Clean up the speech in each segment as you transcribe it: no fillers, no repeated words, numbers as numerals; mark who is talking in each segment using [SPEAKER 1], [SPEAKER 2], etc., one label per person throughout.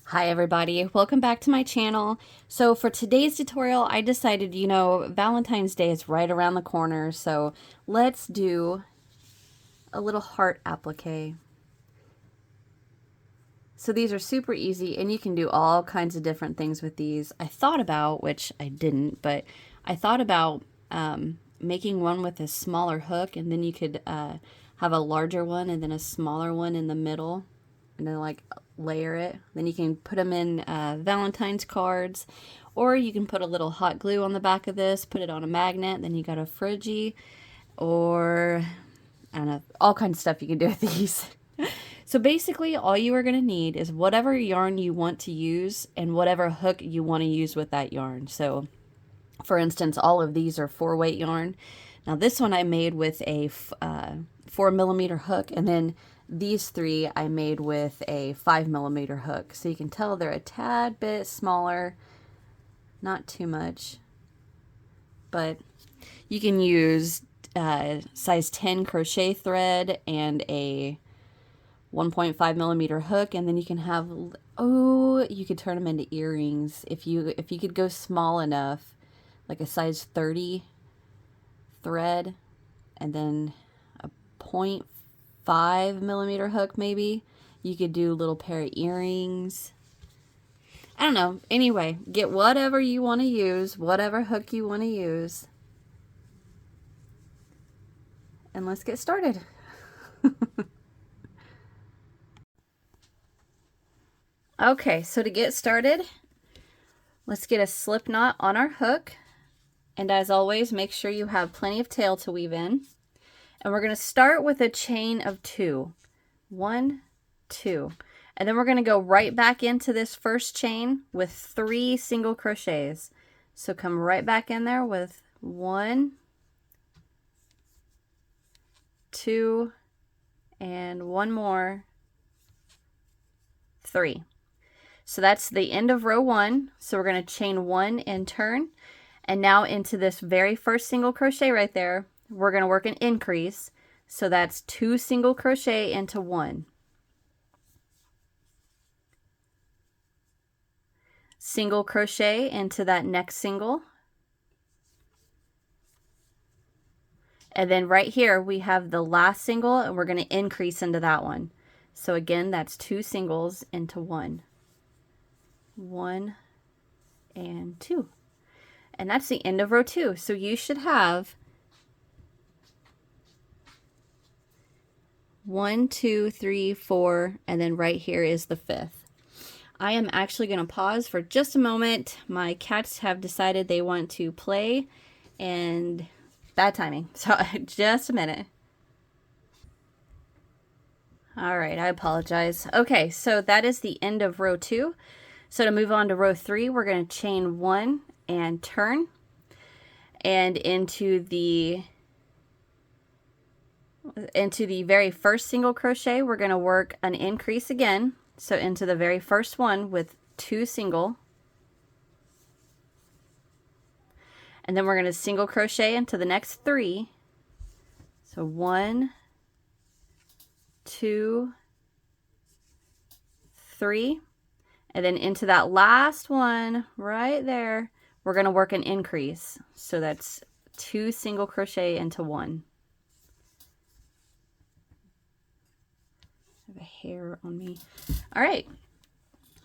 [SPEAKER 1] Hi everybody, welcome back to my channel. So for today's tutorial, I decided, Valentine's Day is right around the corner, so let's do a little heart applique. So these are super easy and you can do all kinds of different things with these. I thought about, which I didn't, but I thought about making one with a smaller hook, and then you could have a larger one and then a smaller one in the middle, and then like layer it. Then you can put them in Valentine's cards, or you can put a little hot glue on the back of this, put it on a magnet, then you got a Friggy, or I don't know, all kinds of stuff you can do with these. So basically all you are going to need is whatever yarn you want to use and whatever hook you want to use with that yarn. So for instance, all of these are 4-weight yarn. Now this one I made with a 4mm hook, and then these three I made with a 5mm hook. So you can tell they're a tad bit smaller, not too much, but you can use size 10 crochet thread and a 1.5mm hook, and then you can have, you could turn them into earrings if you could go small enough, like a size 30 thread, and then a 0.5mm hook maybe. You could do a little pair of earrings. I don't know. Anyway, get whatever you want to use, whatever hook you want to use. And let's get started. Okay, so to get started, let's get a slip knot on our hook. And as always, make sure you have plenty of tail to weave in. And we're going to start with a chain of 2. 1, 2. And then we're going to go right back into this first chain with 3 single crochets. So come right back in there with 1, 2, and one more, 3. So that's the end of row 1. So we're going to chain 1 and turn. And now into this very first single crochet right there, we're going to work an increase. So that's 2 single crochet into 1. Single crochet into that next single. And then right here we have the last single, and we're going to increase into that one. So again, that's 2 singles into 1. 1 and 2. And that's the end of row 2. So you should have 1, 2, 3, 4, and then right here is the 5th. I am actually going to pause for just a moment. My cats have decided they want to play, and bad timing. So just a minute. All right, I apologize. Okay, so that is the end of row 2. So to move on to row 3, we're going to chain 1 and turn, and into the very first single crochet we're going to work an increase again. So into the very first one with 2 single, and then we're going to single crochet into the next 3. So 1, 2, 3, and then into that last one right there we're going to work an increase. So that's 2 single crochet into 1. I have a hair on me. All right,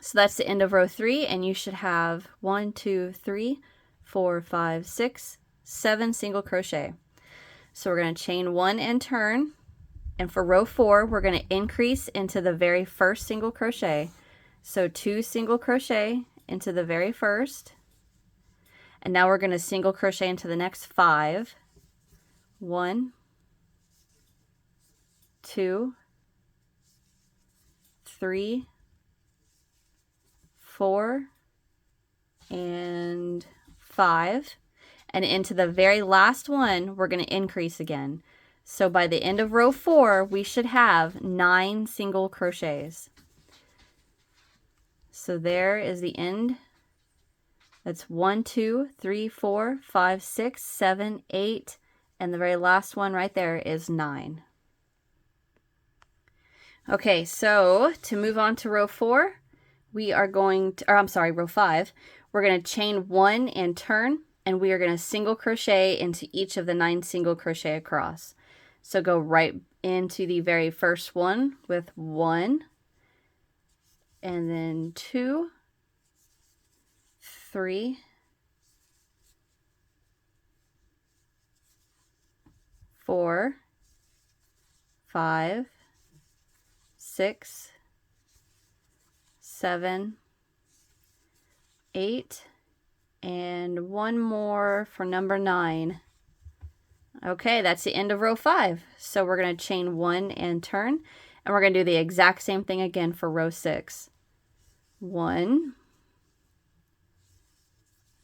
[SPEAKER 1] so that's the end of row 3, and you should have 1, 2, 3, 4, 5, 6, 7 single crochet. So we're going to chain 1 and turn, and for row 4 we're going to increase into the very first single crochet. So 2 single crochet into the very first, and now we're going to single crochet into the next 5. 1, 2, 3, 4, and 5. And into the very last one we're going to increase again. So by the end of row 4 we should have 9 single crochets. So there is the end. That's 1, 2, 3, 4, 5, 6, 7, 8, and the very last one right there is 9. Okay, so to move on to row 4, we are going to, or I'm sorry, row 5, we're going to chain 1 and turn, and we are going to single crochet into each of the 9 single crochet across. So go right into the very first one with 1, and then 2, 3, 4, 5, 6, 7, 8, and one more for number 9. Okay, that's the end of row 5. So we're going to chain 1 and turn, and we're going to do the exact same thing again for row 6. 1,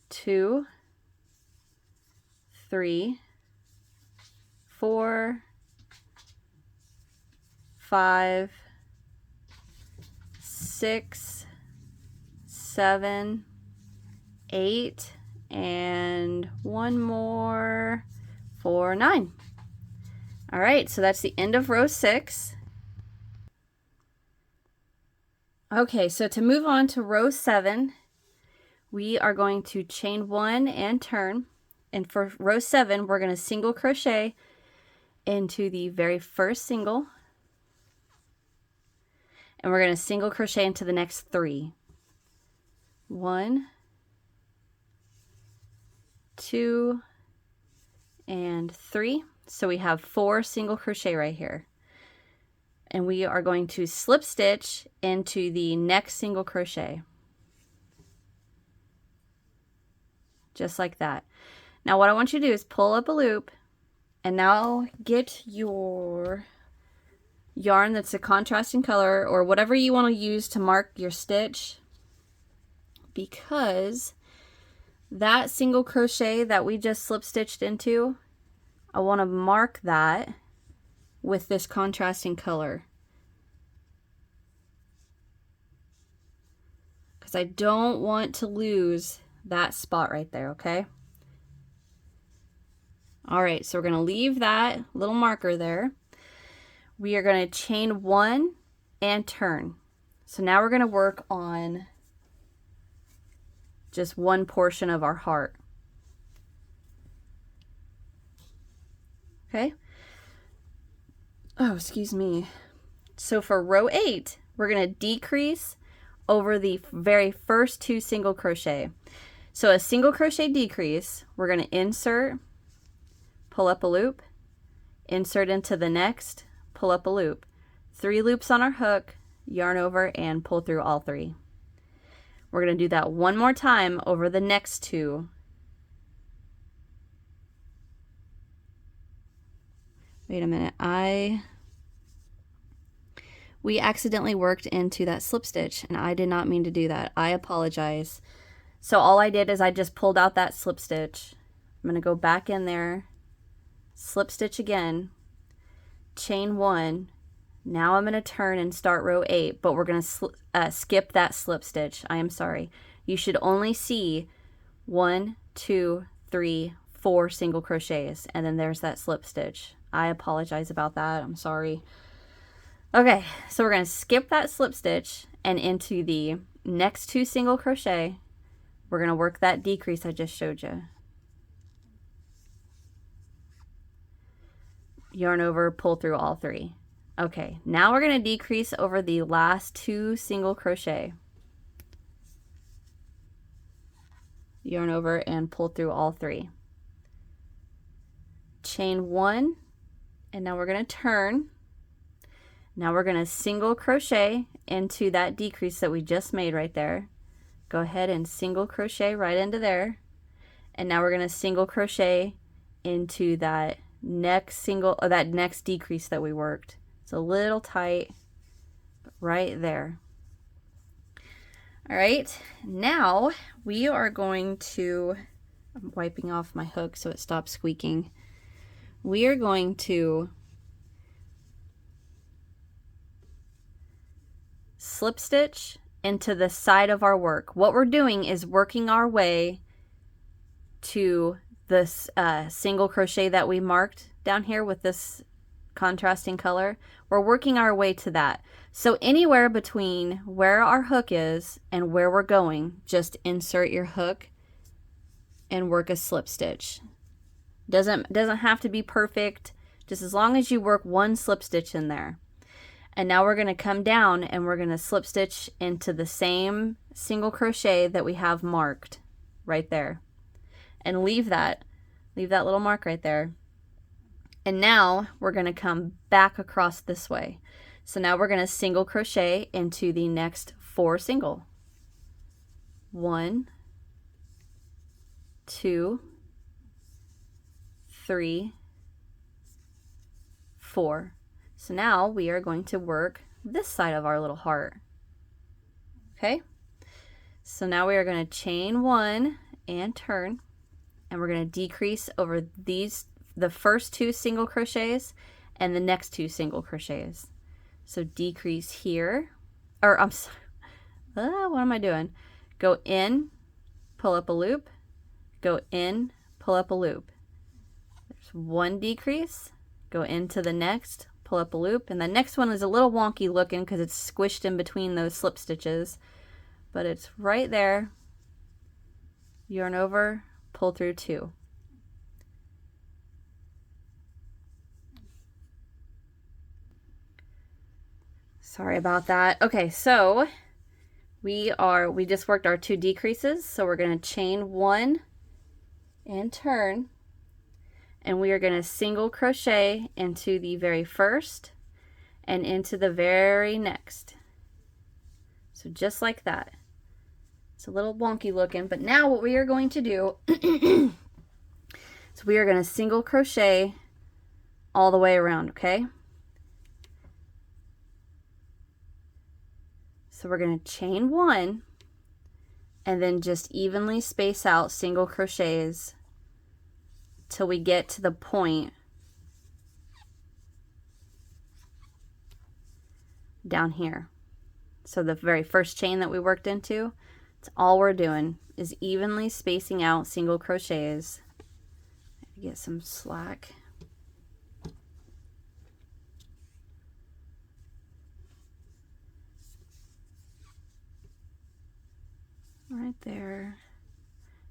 [SPEAKER 1] 2, 3, 4, 5, 6, 7, 8, and one more for 9. All right, so that's the end of row 6. Okay, so to move on to row 7, we are going to chain 1 and turn, and for row 7 we're going to single crochet into the very first single, and we're going to single crochet into the next 3. 1, 2, and 3. So we have 4 single crochet right here, and we are going to slip stitch into the next single crochet, just like that. Now what I want you to do is pull up a loop, and now get your yarn that's a contrasting color or whatever you want to use to mark your stitch, because that single crochet that we just slip stitched into, I want to mark that with this contrasting color, because I don't want to lose that spot right there. Okay, all right, so we're going to leave that little marker there. We are going to chain 1 and turn. So now we're going to work on just one portion of our heart. Okay. Oh, excuse me. So for row 8, we're going to decrease over the very first 2 single crochet. So a single crochet decrease, we're going to insert, pull up a loop, insert into the next, pull up a loop, 3 loops on our hook, yarn over, and pull through all 3. We're going to do that one more time over the next 2. Wait a minute, we accidentally worked into that slip stitch, and I did not mean to do that. I apologize. So all I did is I just pulled out that slip stitch. I'm going to go back in there, slip stitch again, chain 1. Now I'm going to turn and start row 8, but we're going to skip that slip stitch. I am sorry. You should only see 1, 2, 3, 4 single crochets, and then there's that slip stitch. I apologize about that. I'm sorry. Okay, so we're going to skip that slip stitch, and into the next 2 single crochet, we're going to work that decrease I just showed you. Yarn over, pull through all 3. Okay, now we're going to decrease over the last 2 single crochet. Yarn over and pull through all 3. Chain 1, and now we're going to turn. Now we're going to single crochet into that decrease that we just made right there. Go ahead and single crochet right into there. And now we're going to single crochet into that next decrease that we worked. It's a little tight, but right there. All right, now we are going to, I'm wiping off my hook so it stops squeaking. We are going to slip stitch into the side of our work. What we're doing is working our way to this single crochet that we marked down here with this contrasting color. We're working our way to that. So anywhere between where our hook is and where we're going, just insert your hook and work a slip stitch. Doesn't have to be perfect, just as long as you work one slip stitch in there. And now we're going to come down and we're going to slip stitch into the same single crochet that we have marked right there. And leave that little mark right there. And now we're going to come back across this way. So now we're going to single crochet into the next 4 single. 1, 2, 3, 4. So now we are going to work this side of our little heart. Okay? So now we are going to chain 1 and turn, and we're going to decrease over the first 2 single crochets and the next 2 single crochets. So decrease here, or I'm sorry, what am I doing? Go in, pull up a loop, go in, pull up a loop. There's 1 decrease, go into the next, pull up a loop, and the next one is a little wonky looking because it's squished in between those slip stitches, but it's right there. Yarn over, pull through 2. Sorry about that. Okay, so we just worked our 2 decreases, so we're going to chain 1 and turn, and we are going to single crochet into the very first and into the very next. So just like that. It's a little wonky looking, but now what we are going to do is we are going to single crochet all the way around, okay? So we're going to chain 1 and then just evenly space out single crochets till we get to the point down here. So the very first chain that we worked into, it's all we're doing is evenly spacing out single crochets. Get some slack. Right there.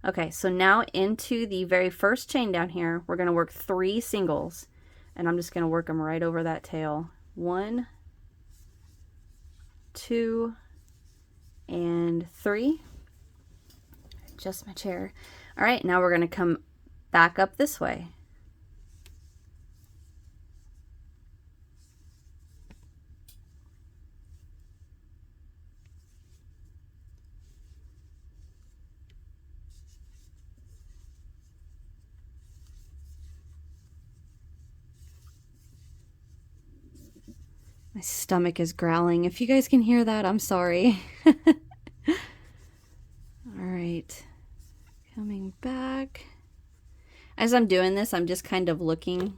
[SPEAKER 1] Okay, so now into the very first chain down here, we're going to work 3 singles, and I'm just going to work them right over that tail. 1, 2, and 3. Adjust my chair. All right, now we're going to come back up this way. My stomach is growling. If you guys can hear that, I'm sorry. All right, coming back. As I'm doing this, I'm just kind of looking,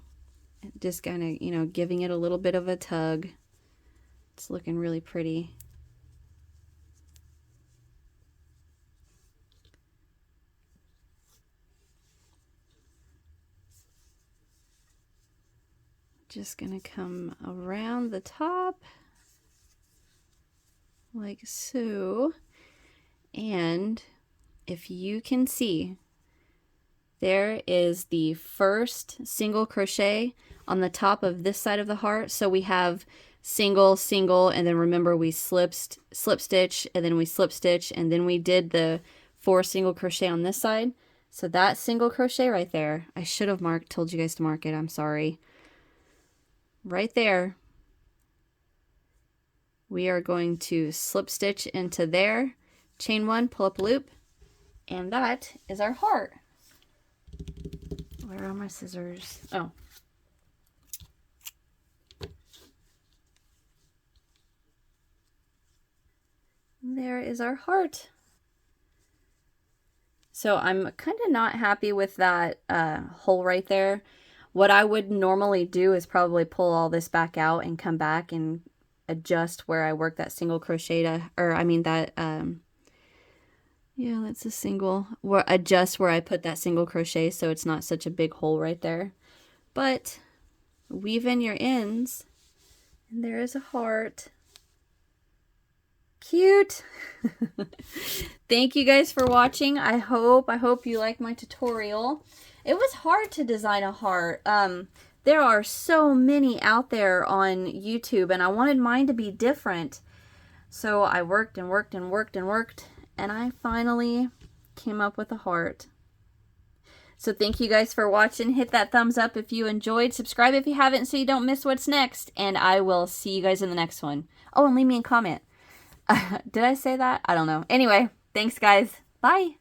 [SPEAKER 1] just kind of, giving it a little bit of a tug. It's looking really pretty. Just gonna come around the top like so, and if you can see, there is the first single crochet on the top of this side of the heart. So we have single, single, and then remember we slip stitch, and then we slip stitch, and then we did the 4 single crochet on this side. So that single crochet right there, I should have told you guys to mark it, I'm sorry. Right there, we are going to slip stitch into there, chain 1, pull up a loop, and that is our heart. Where are my scissors? Oh. There is our heart. So I'm kind of not happy with that hole right there. What I would normally do is probably pull all this back out and come back and adjust where I work that single crochet to, or I mean that, yeah, that's a single, adjust where I put that single crochet so it's not such a big hole right there. But weave in your ends, and there is a heart. Cute. Thank you guys for watching. I hope you like my tutorial. It was hard to design a heart. There are so many out there on YouTube, and I wanted mine to be different. So I worked and worked and worked and worked, and I finally came up with a heart. So thank you guys for watching. Hit that thumbs up if you enjoyed. Subscribe if you haven't so you don't miss what's next. And I will see you guys in the next one. Oh, and leave me a comment. Did I say that? I don't know. Anyway, thanks guys. Bye.